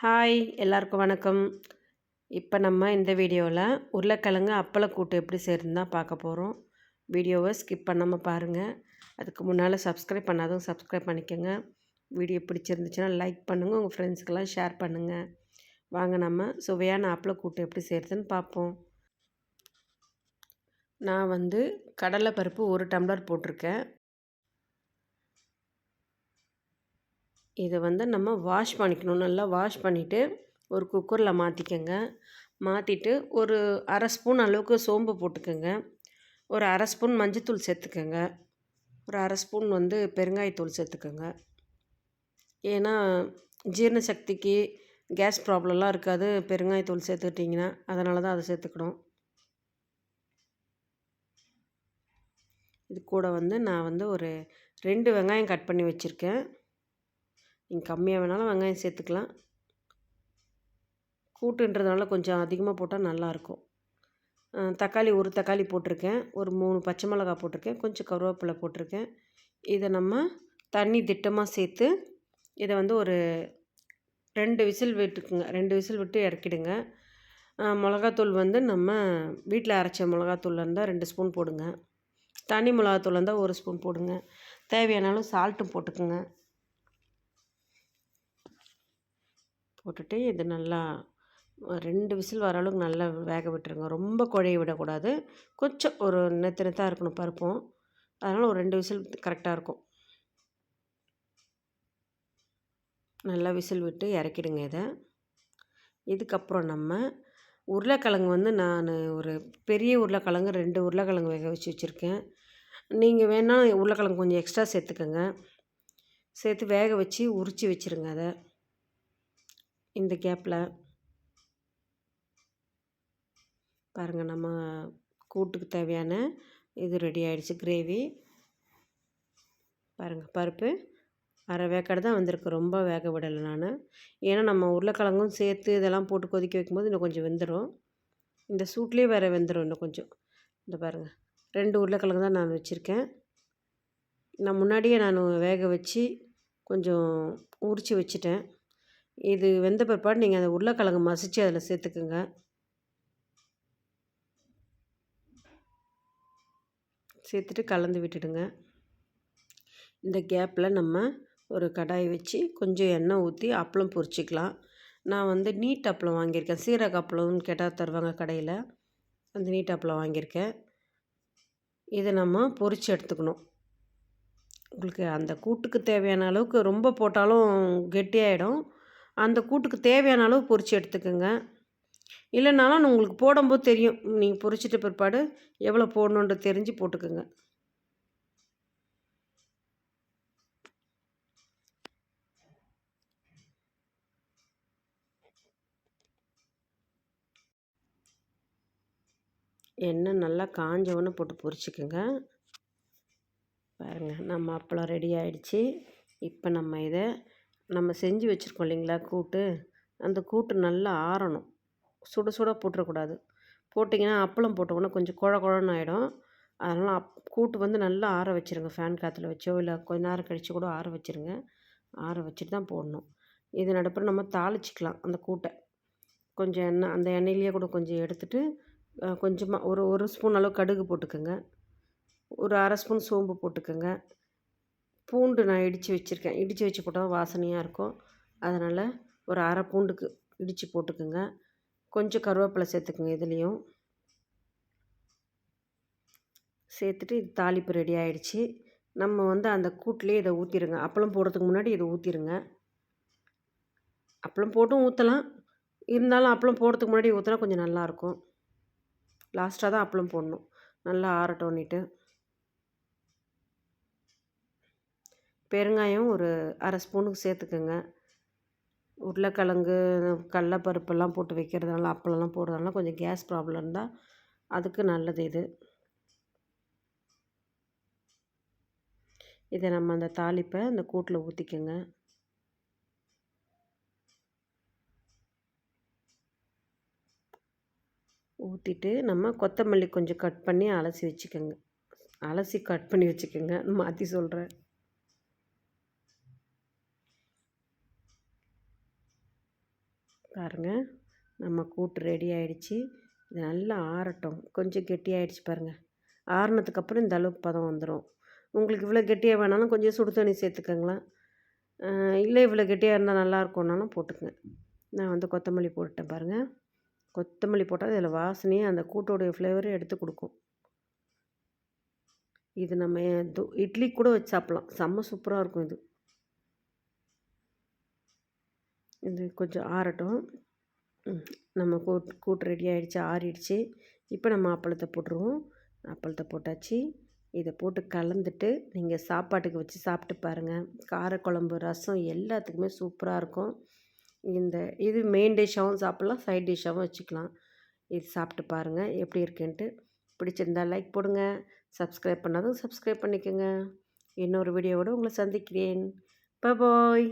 Hi எல்லாருக்கும் வணக்கம். இப்போ நம்ம இந்த வீடியோவில் உருளைக்கிழங்கு அப்பளக்கூட்டு எப்படி செய்கிறதுன்னு தான் பார்க்க போகிறோம். வீடியோவை ஸ்கிப் பண்ணாமல் பாருங்கள். அதுக்கு முன்னால் சப்ஸ்கிரைப் பண்ணாதவங்க சப்ஸ்கிரைப் பண்ணிக்கோங்க. வீடியோ பிடிச்சிருந்துச்சுன்னா லைக் பண்ணுங்கள், உங்கள் ஃப்ரெண்ட்ஸ்க்கெல்லாம் ஷேர் பண்ணுங்கள். வாங்க நம்ம சுவையான அப்பளக்கூட்டு எப்படி செய்கிறதுன்னு பார்ப்போம். நான் கடலைப்பருப்பு 1 டம்ளர் போட்டிருக்கேன். இதை நம்ம வாஷ் பண்ணிக்கணும். நல்லா வாஷ் பண்ணிவிட்டு ஒரு குக்கரில் மாற்றிக்கங்க. மாற்றிட்டு ஒரு அரை ஸ்பூன் அளவுக்கு சோம்பு போட்டுக்கோங்க. ஒரு அரை ஸ்பூன் மஞ்சத்தூள் சேர்த்துக்கோங்க. ஒரு அரை ஸ்பூன் பெருங்காயத்தூள் சேர்த்துக்கோங்க. ஏன்னா ஜீரண சக்திக்கு கேஸ் ப்ராப்ளம்லாம் இருக்காது பெருங்காயத்தூள் சேர்த்துக்கிட்டிங்கன்னா. அதனால தான் அதை சேர்த்துக்கணும். இது கூட நான் ஒரு 2 வெங்காயம் கட் பண்ணி வச்சுருக்கேன். நீங்கள் கம்மியாக வேணாலும் வெங்காயம் சேர்த்துக்கலாம். கூட்டுன்றதுனால கொஞ்சம் அதிகமாக போட்டால் நல்லாயிருக்கும். தக்காளி 1 தக்காளி போட்டிருக்கேன். ஒரு 3 பச்சை மிளகாய் போட்டிருக்கேன். கொஞ்சம் கருவேப்பிலை போட்டிருக்கேன். இதை நம்ம தண்ணி திட்டமாக சேர்த்து இதை ஒரு 2 விசில் விட்டுக்குங்க. 2 விசில் விட்டு இறக்கிடுங்க. மிளகாத்தூள் நம்ம வீட்டில் அரைச்ச மிளகாத்தூள் இருந்தால் 2 ஸ்பூன் போடுங்க. தனி மிளகாத்தூள் இருந்தால் 1 ஸ்பூன் போடுங்க. தேவையானாலும் சால்ட்டும் போட்டுக்குங்க. போட்டுட்டு இது நல்லா 2 விசில் வர அளவுக்கு நல்லா வேக விட்டுருங்க. ரொம்ப குழைய விடக்கூடாது. கொஞ்சம் ஒரு நெத்தாக இருக்கணும் பருப்பும். அதனால் ஒரு 2 விசில் கரெக்டாக இருக்கும். நல்லா விசில் விட்டு இறக்கிடுங்க இதை. இதுக்கப்புறம் நம்ம உருளைக்கிழங்கு நான் ஒரு பெரிய உருளைக்கிழங்கு 2 உருளைக்கிழங்கு வேக வச்சு வச்சுருக்கேன். நீங்கள் வேணால் உருளைக்கிழங்கு கொஞ்சம் எக்ஸ்ட்ரா சேர்த்துக்கோங்க. சேர்த்து வேக வச்சு உரித்து வச்சுருங்க. அதை இந்த கேப்பில் பாருங்கள், நம்ம கூட்டுக்கு தேவையான இது ரெடி ஆகிடுச்சு. கிரேவி பாருங்கள், பருப்பு அரை வேக்காடு தான் வந்திருக்கு. ரொம்ப வேக விடலை நான். ஏன்னா நம்ம உருளைக்கிழங்கும் சேர்த்து இதெல்லாம் போட்டு கொதிக்க வைக்கும்போது இன்னும் கொஞ்சம் வெந்துடும். இந்த சூட்லேயே வேறு வெந்துடும் இன்னும் கொஞ்சம். இந்த பாருங்கள், 2 உருளைக்கிழங்கு தான் நான் வச்சுருக்கேன். நான் முன்னாடியே வேக வச்சு கொஞ்சம் உரித்து வச்சுட்டேன். இது வெந்த பிற்பாடு நீங்கள் அந்த உருளைக்கிழங்கு மசித்து அதில் சேர்த்துக்குங்க. சேர்த்துட்டு கலந்து விட்டுடுங்க. இந்த கேப்பில் நம்ம ஒரு கடாய் வச்சு கொஞ்சம் எண்ணெய் ஊற்றி அப்பளம் பொரிச்சிக்கலாம். நான் நீட் அப்பளம் வாங்கியிருக்கேன். சீரக அப்பளம்னு கேட்டால் தருவாங்க கடையில். அந்த நீட் அப்பளம் வாங்கியிருக்கேன். இதை நம்ம பொரித்து எடுத்துக்கணும். உங்களுக்கு அந்த கூட்டுக்கு தேவையான அளவுக்கு ரொம்ப போட்டாலும் கெட்டியாகிடும். அந்த கூட்டுக்கு தேவையான அளவு பொரித்து எடுத்துக்கோங்க. இல்லைனாலும் உங்களுக்கு போடும்போது தெரியும். நீங்கள் பொரிச்சிட்ட பிற்பாடு எவ்வளோ போடணுன்றது தெரிஞ்சு போட்டுக்கோங்க. எண்ணெய் நல்லா காஞ்சவொன்னே போட்டு பொரிச்சிக்கோங்க. பாருங்கள், நம்ம அப்பளம் ரெடி ஆகிடுச்சு. இப்போ நம்ம இதை செஞ்சு வச்சுருக்கோம் இல்லைங்களா கூட்டு, அந்த கூட்டு நல்லா ஆறணும். சுட சுட போட்டுறக்கூடாது. போட்டிங்கன்னா அப்பளம் போட்டோன்னா கொஞ்சம் குழ குழன்னு ஆகிடும். அதனால் கூட்டு நல்லா ஆற வச்சுருங்க. ஃபேன் காற்றுல வச்சோ இல்லை கொஞ்ச நேரம் கழித்து கூட ஆற வச்சுருங்க. ஆற வச்சுட்டு தான் போடணும். இது நடுப்புற நம்ம தாளிச்சிக்கலாம் அந்த கூட்டை. கொஞ்சம் எண்ணெய், அந்த எண்ணெயிலேயே கூட கொஞ்சம் எடுத்துகிட்டு கொஞ்சமாக ஒரு ஸ்பூன் அளவு கடுகு போட்டுக்கோங்க. ஒரு அரை ஸ்பூன் சோம்பு போட்டுக்கோங்க. பூண்டு நான் இடித்து வச்சுருக்கேன். இடித்து வச்சு போட்டால் வாசனையாக இருக்கும். அதனால் ஒரு அரை பூண்டுக்கு இடித்து போட்டுக்கோங்க. கொஞ்சம் கருவேப்பிலை சேர்த்துக்குங்க. இதுலேயும் சேர்த்துட்டு இது தாளிப்பு ரெடி ஆகிடுச்சு. நம்ம அந்த கூட்டிலே இதை ஊற்றிடுங்க. அப்பளம் போடுறதுக்கு முன்னாடி இதை ஊற்றிடுங்க. அப்பளம் போட்டும் ஊற்றலாம். இருந்தாலும் அப்பளம் போடுறதுக்கு முன்னாடி ஊற்றினா கொஞ்சம் நல்லாயிருக்கும். லாஸ்ட்டாக தான் அப்பளம் போடணும். நல்லா ஆறட்டோன்னிட்டு பெருங்காயம் ஒரு அரை ஸ்பூனுக்கு சேர்த்துக்கோங்க. உருளைக்கிழங்கு கடலப்பருப்பெல்லாம் போட்டு வைக்கிறதுனால அப்பளம்லாம் போடுறதுனால கொஞ்சம் கேஸ் ப்ராப்ளம் இருந்தால் அதுக்கு நல்லது இது. இதை நம்ம அந்த தாளிப்பை அந்த கூட்டில் ஊற்றிக்கோங்க. ஊற்றிட்டு நம்ம கொத்தமல்லி கொஞ்சம் கட் பண்ணி அலசி வச்சுக்கோங்க. அலசி கட் பண்ணி வச்சுக்கோங்க, மாற்றி சொல்கிறேன். பாருங்கள், நம்ம கூட்டு ரெடி ஆகிடுச்சு. இது நல்லா ஆறட்டும். கொஞ்சம் கெட்டியாகிடுச்சு பாருங்கள். ஆறுனதுக்கப்புறம் இந்த அளவுக்கு பதம் வந்துடும். உங்களுக்கு இவ்வளோ கெட்டியாக வேணாலும் கொஞ்சம் சுடு தண்ணி சேர்த்துக்கங்களேன். இல்லை இவ்வளோ கெட்டியாக இருந்தால் நல்லாயிருக்கும்னாலும் போட்டுக்கங்க. நான் வந்து கொத்தமல்லி போட்டுட்டேன் பாருங்கள். கொத்தமல்லி போட்டால் இதில் வாசனையே அந்த கூட்டோடைய ஃப்ளேவரை எடுத்து கொடுக்கும். இது நம்ம இட்லி கூட வச்சு சாப்பிட்லாம். செம்ம சூப்பராக இருக்கும் இது. இது கொஞ்சம் ஆறட்டும். நம்ம கூட்டு ரெடி ஆகிடுச்சு, ஆறிடுச்சு. இப்போ நம்ம அப்பளத்தை போட்டுருவோம். அப்பளத்தை போட்டாச்சு. இதை போட்டு கலந்துட்டு நீங்கள் சாப்பாட்டுக்கு வச்சு சாப்பிட்டு பாருங்கள். காரக்குழம்பு, ரசம் எல்லாத்துக்குமே சூப்பராக இருக்கும். இது மெயின் டிஷ்ஷாகவும் சாப்பிட்லாம், சைட் டிஷ்ஷாகவும் வச்சுக்கலாம். இது சாப்பிட்டு பாருங்கள் எப்படி இருக்குன்ட்டு. பிடிச்சிருந்தா லைக் போடுங்க. சப்ஸ்கிரைப் பண்ணாதும் சப்ஸ்கிரைப் பண்ணிக்கோங்க. இன்னொரு வீடியோவோடு உங்களை சந்திக்கிறேன். பாய்.